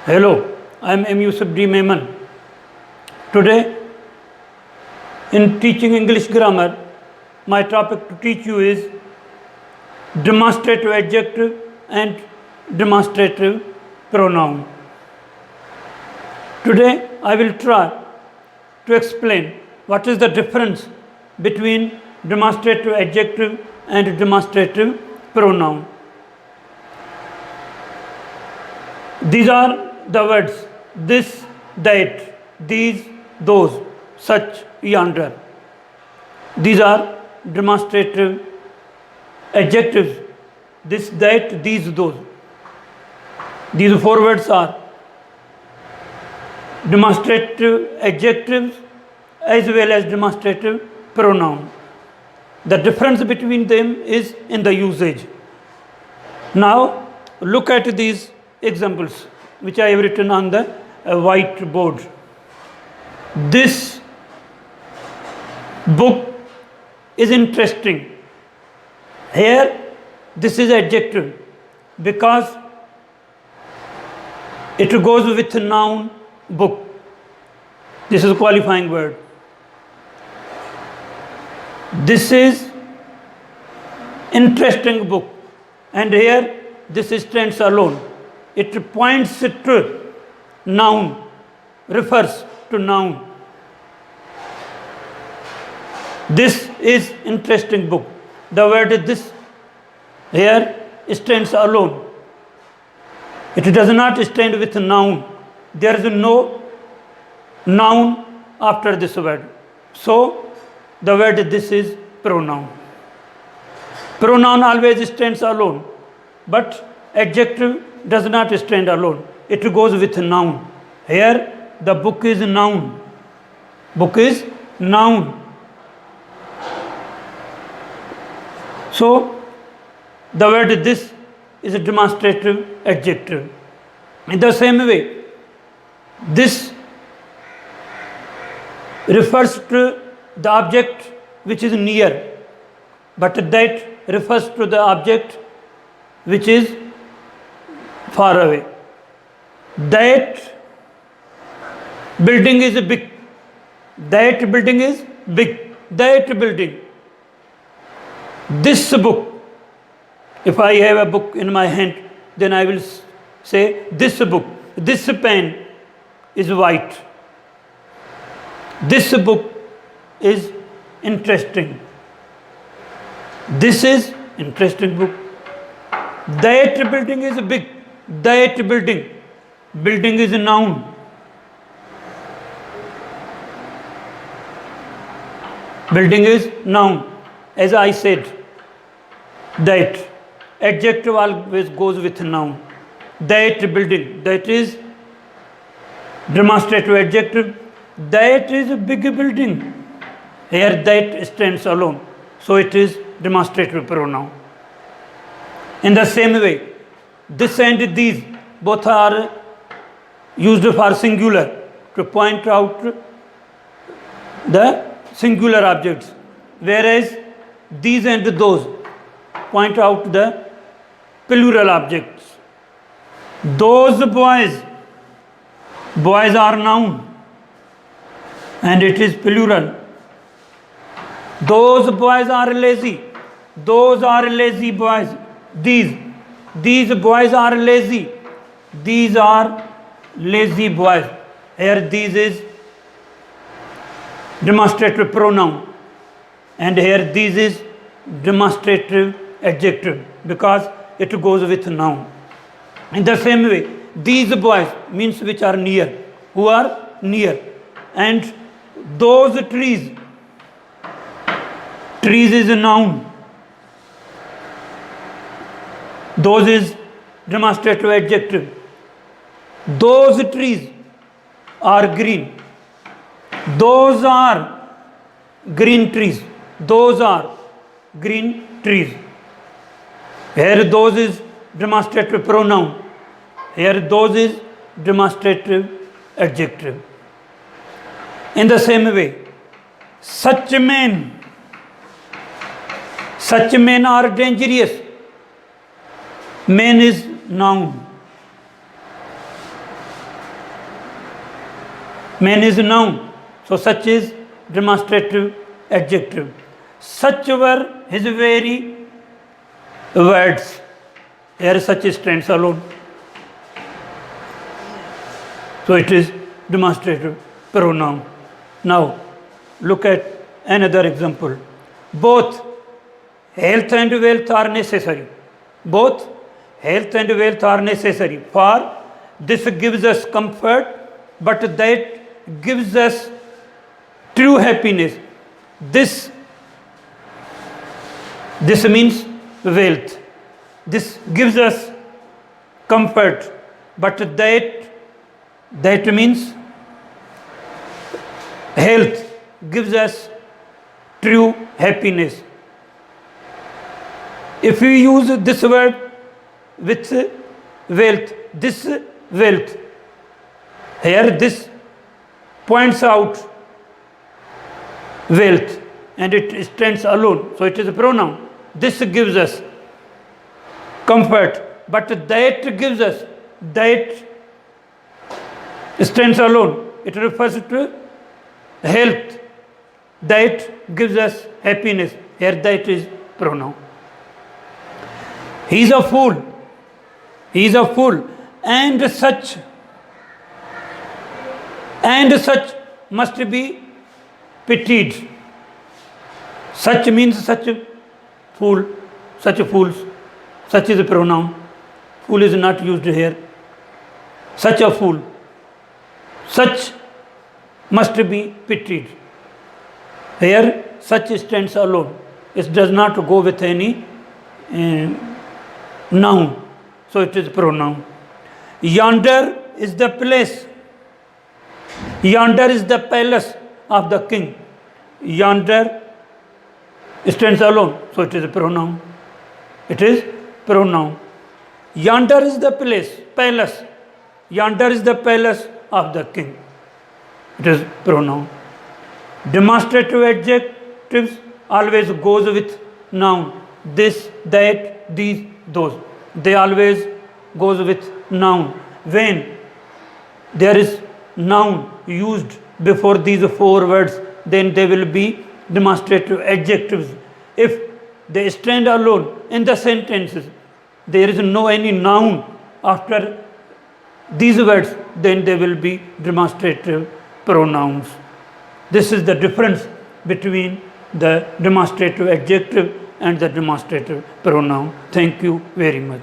Hello, I am M. Yusuf D. Memon. Today, in teaching English grammar, my topic to teach you is demonstrative adjective and demonstrative pronoun. Today, I will try to explain what is the difference between demonstrative adjective and demonstrative pronoun. These are the words this, that, these, those, such, yonder. These are demonstrative adjectives. This, that, these, those. These four words are demonstrative adjectives as well as demonstrative pronoun. The difference between them is in the usage. Now, look at these examples which I have written on the white board. This book is interesting. Here, this is adjective because it goes with noun book. This is a qualifying word. This is interesting book, and here this stands alone. It points to noun, refers to noun. This is interesting book. The word this here stands alone. It does not stand with noun. There is no noun after this word. So, the word this is pronoun. Pronoun always stands alone, but adjective does not stand alone. It goes with noun. Here, the book is noun. Book is noun. So, the word this is a demonstrative adjective. In the same way, this refers to the object which is near, but that refers to the object which is far away. That building is big. That building is big. That building. This book. If I have a book in my hand, then I will say this book. This pen is white. This book is interesting. This is interesting book. That building is big. That building. Building is a noun. Building is noun. As I said, that adjective always goes with noun. That building. That is demonstrative adjective. That is a big building. Here that stands alone. So it is demonstrative pronoun. In the same way, this and these both are used for singular to point out the singular objects, whereas these and those point out the plural objects. Those boys, boys are noun and it is plural. Those boys are lazy. Those are lazy boys. These boys are lazy. These are lazy boys. Here these is demonstrative pronoun, and here these is demonstrative adjective because it goes with noun. In the same way, these boys means which are near, who are near, and those trees. Trees is a noun. Those is demonstrative adjective. Those trees are green. Those are green trees. Those are green trees. Here those is demonstrative pronoun. Here those is demonstrative adjective. In the same way, such men are dangerous. Men is noun. Man is noun, so such is demonstrative adjective. Such were his very words. Here such stands alone. So it is demonstrative pronoun. Now look at another example. Both health and wealth are necessary. Both health and wealth are necessary. For this gives us comfort, but that gives us true happiness. This means wealth. This gives us comfort, but that means health gives us true happiness. If we use this word with wealth, this wealth, here this points out wealth and it stands alone, so it is a pronoun. This gives us comfort, but that gives us, that stands alone. It refers to health. That gives us happiness. Here that is pronoun. He is a fool. He is a fool. And such must be pitied. Such means such a fool, such a fools. Such is a pronoun. Fool is not used here. Such a fool. Such must be pitied. Here, such stands alone. It does not go with any noun. So it is pronoun. Yonder is the place. Yonder is the palace of the king. Yonder stands alone. So it is a pronoun. It is pronoun. Yonder is the place, palace. Yonder is the palace of the king. It is pronoun. Demonstrative adjectives always goes with noun. This, that, these, those. They always goes with noun. When there is noun used before these four words, then they will be demonstrative adjectives. If they stand alone in the sentences, there is no any noun after these words, then they will be demonstrative pronouns. This is the difference between the demonstrative adjective and the demonstrative pronoun. Thank you very much.